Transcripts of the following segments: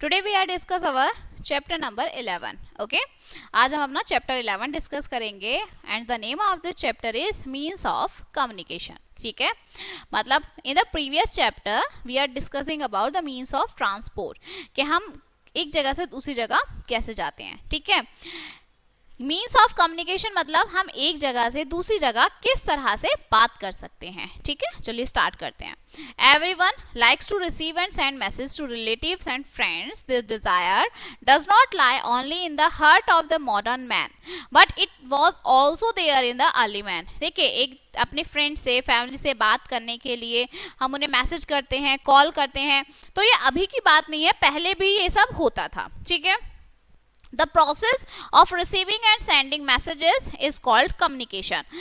Today we are discuss our chapter number 11. Okay, आज हम अपना चैप्टर 11 डिस्कस करेंगे and the name of this chapter is means of communication. ठीक है, मतलब in the previous chapter we are discussing about the means of transport, कि हम एक जगह से दूसरी जगह कैसे जाते हैं. ठीक है, मीन्स ऑफ कम्युनिकेशन मतलब हम एक जगह से दूसरी जगह किस तरह से बात कर सकते हैं. ठीक है, चलिए स्टार्ट करते हैं. Everyone likes to receive and send messages to relatives and friends. This desire does not lie only in the heart of the modern man, but it was also there in the early man. देखिए, एक अपने friend से family से बात करने के लिए हम उन्हें मैसेज करते हैं, कॉल करते हैं, तो ये अभी की बात नहीं है, पहले भी ये सब होता था. ठीक है, The process of receiving and sending messages is called communication.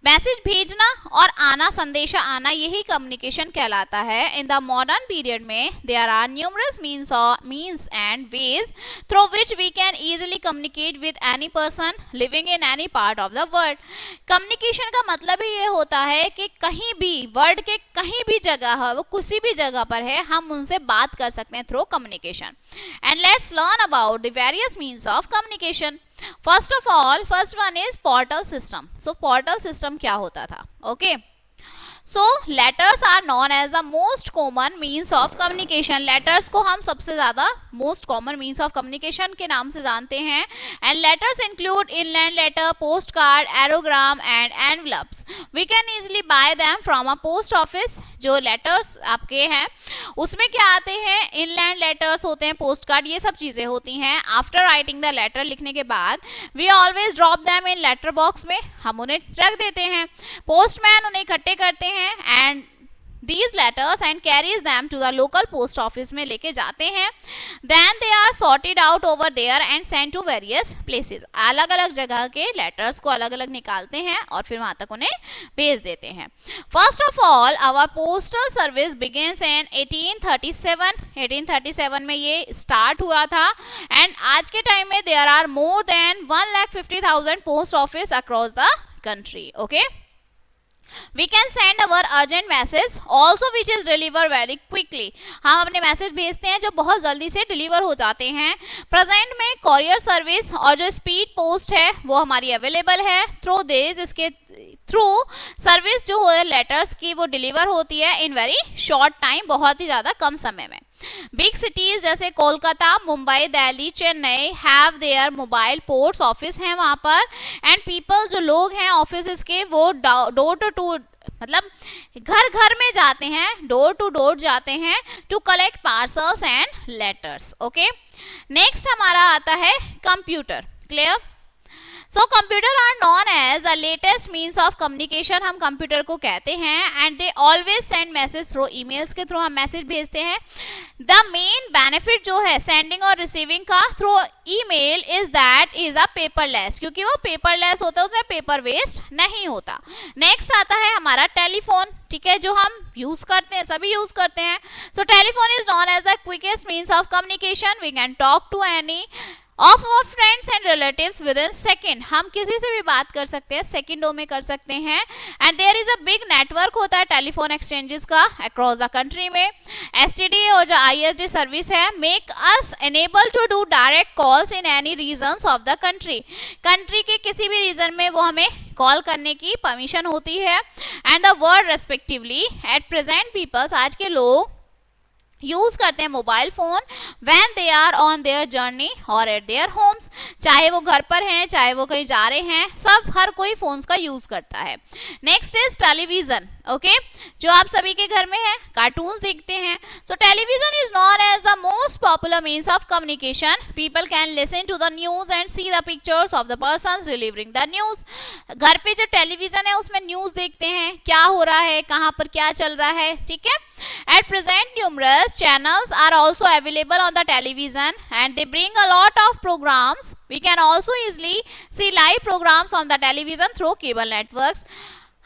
Message भेजना और आना, संदेशा आना, यही कम्युनिकेशन कहलाता है. इन द मॉडर्न पीरियड में there are numerous means and ways through which we can easily communicate with any person living in any part of the world. Communication का मतलब ही ये होता है कि कहीं भी वर्ल्ड के कहीं भी जगह है, वो किसी भी जगह पर है, हम उनसे बात कर सकते हैं through communication. And let's learn about the various means of communication. First of all, first one is portal system. So portal system क्या होता था? Okay. So letters are known as the most common means of communication. Letters को हम सबसे ज़्यादा most common means of communication के नाम से जानते हैं. And letters include inland letter, postcard, aerogram and envelopes. We can easily buy them from a post office. जो letters आपके हैं उसमें क्या आते हैं? inland letters होते हैं, postcard, ये सब चीज़ें होती हैं. After writing the letter, लिखने के बाद we always drop them in letter box में, हम उन्हें रख देते हैं. Postman उन्हें इकट्ठे करते हैं and these letters and carries them to the local post office में लेके जाते हैं. Then they are sorted out over there and sent to various places. अलग अलग जगह के letters को अलग अलग निकालते हैं और फिर वहाँ तक उन्हें भेज देते हैं. First of all, our postal service begins in 1837. 1837 में ये start हुआ था and आज के टाइम में there are more than 1,50,000 post office across the country. Okay. We can send our urgent message also which is deliver very quickly. हम अपने message भेजते हैं जो बहुत जल्दी से डिलीवर हो जाते हैं. प्रेजेंट में कॉरियर सर्विस और जो स्पीड पोस्ट है वो हमारी अवेलेबल है. थ्रू दिस, इसके थ्रू सर्विस जो है लेटर्स की वो डिलीवर होती है इन वेरी शॉर्ट टाइम, बहुत ही ज़्यादा कम समय में. बिग सिटीज जैसे Kolkata, Mumbai, Delhi, Chennai have their mobile post office हैं वहाँ पर. एंड पीपल, जो लोग हैं ऑफिस के, वो डोर टू डोर मतलब घर घर में जाते हैं, डोर टू डोर जाते हैं to collect parcels and letters. Okay, next हमारा आता है computer. Clear? So computer are known as the latest means of communication. हम कंप्यूटर को कहते हैं and they always send message through emails के थ्रू हम मैसेज भेजते हैं. द मेन बेनिफिट जो है सेंडिंग और रिसीविंग का through email is that is a paperless, क्योंकि वो पेपरलेस होता है, उसमें पेपर वेस्ट नहीं होता. नेक्स्ट आता है हमारा टेलीफोन. ठीक है, जो हम यूज करते हैं, सभी यूज करते हैं. So telephone is known as the quickest means of communication. We can talk to any of our friends and relatives within second. हम किसी से भी बात कर सकते हैं, सेकेंडों में कर सकते हैं. And there is a big network होता है टेलीफोन एक्सचेंजेस का अक्रॉस द कंट्री में. एसटीडी और जो आईएसडी सर्विस है make us enable to do direct calls in any regions of the country. Country के किसी भी रीजन में वो हमें कॉल करने की परमिशन होती है. And the word respectively. At present peoples, आज के लोग यूज करते हैं mobile phone when they are on their journey और एट देयर होम्स. चाहे वो घर पर हैं, चाहे वो कहीं जा रहे हैं, सब हर कोई फोन्स का यूज करता है. Next is television. ओके, जो आप सभी के घर में है, कार्टून्स देखते हैं. So television is known as the most popular means of communication. People can listen to the news and see the pictures of the persons delivering the news. घर पे जो टेलीविजन है उसमें न्यूज देखते हैं, क्या हो रहा है, कहाँ पर क्या चल रहा है. ठीक है, at present numerous channels are also available on the television and they bring a lot of programs. We can also easily see live programs on the television through cable networks.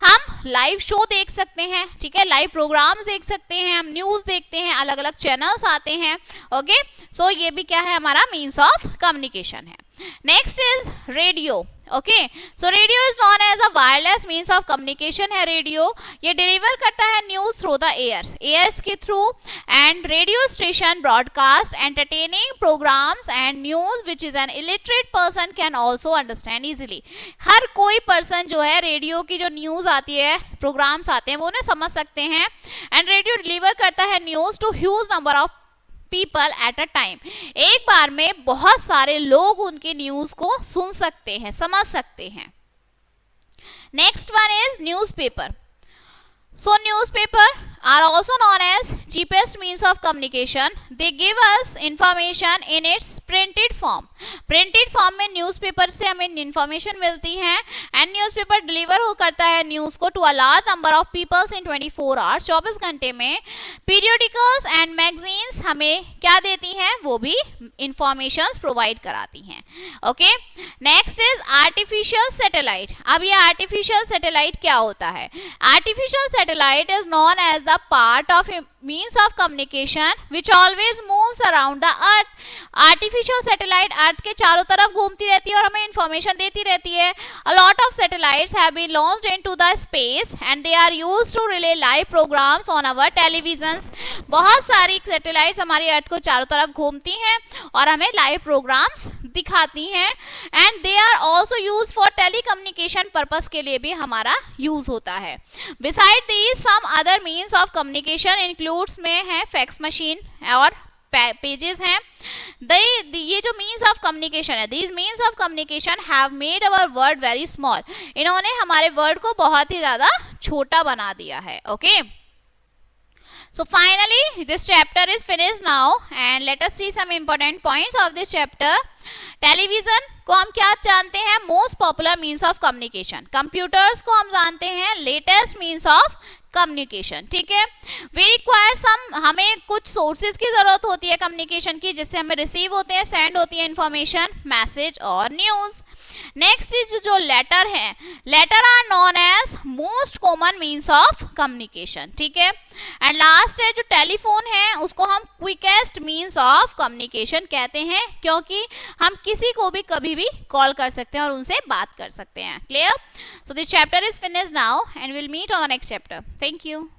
हम लाइव शो देख सकते हैं. ठीक है, live programmes देख सकते हैं, हम न्यूज़ देखते हैं, अलग अलग चैनल्स आते हैं. ओके, सो ये भी क्या है, हमारा मीन्स ऑफ कम्युनिकेशन है. Next is radio. Okay. So radio is known as a wireless means of communication है रेडियो, ये डिलीवर करता है न्यूज थ्रू द एयर्स के through, and radio station broadcast entertaining programmes and news which is an illiterate person can also understand easily. हर कोई person जो है radio की जो न्यूज आती है, प्रोग्राम्स आते हैं, वो उन्हें समझ सकते हैं, एंड रेडियो डिलीवर करता है news to huge number of people at a time. एक बार में बहुत सारे लोग उनके न्यूज को सुन सकते हैं, समझ सकते हैं। Next one is newspaper. So newspaper are also known as cheapest means of communication. They give us information in its printed form. Printed form में newspaper से हमें information मिलती है, and newspaper deliver हो करता है news को to a large number of people in 24 hours. 24 घंटे में periodicals and magazines हमें क्या देती हैं, वो भी informations provide कराती हैं। Okay? Next is artificial satellite. अब ये artificial satellite क्या होता है? Artificial satellite is known as the part of a means of communication which always moves around the earth. Artificial satellite अर्थ के चारों तरफ घूमती रहती है और हमें इंफॉर्मेशन देती रहती है। A lot of satellites have been launched into the space and they are used to relay live programs on our televisions. बहुत सारी सैटेलाइट्स हमारी अर्थ को चारों तरफ घूमती हैं और हमें लाइव प्रोग्राम्स दिखाती हैं, and they are also use for telecommunication purpose के लिए भी हमारा यूज होता है। Beside these some other means of communication includes में है फैक्स मशीन और पेजेस हैं। ये जो मीन्स ऑफ कम्युनिकेशन है, these means of communication have made our world very small. इन्होंने हमारे वर्ड को बहुत ही ज्यादा छोटा बना दिया है। Okay, so finally this chapter is finished now and let us see some important points of this chapter. Television को हम क्या जानते हैं? Most popular means of communication. Computers को हम जानते हैं लेटेस्ट मीन्स ऑफ कम्युनिकेशन। ठीक है, वी रिक्वायर सम, हमें कुछ सोर्सेज की जरूरत होती है कम्युनिकेशन की, जिससे हमें रिसीव होते हैं, सेंड होती है इंफॉर्मेशन, मैसेज और न्यूज। नेक्स्ट इज जो लेटर है, letter are known as most common means of communication. ठीक है, एंड लास्ट है जो टेलीफोन है, उसको हम क्विकेस्ट मीन्स ऑफ कम्युनिकेशन कहते हैं, क्योंकि हम किसी को भी कभी भी कॉल कर सकते हैं और उनसे बात कर सकते हैं। Clear? So this chapter is finished now and will meet on the next chapter. Thank you.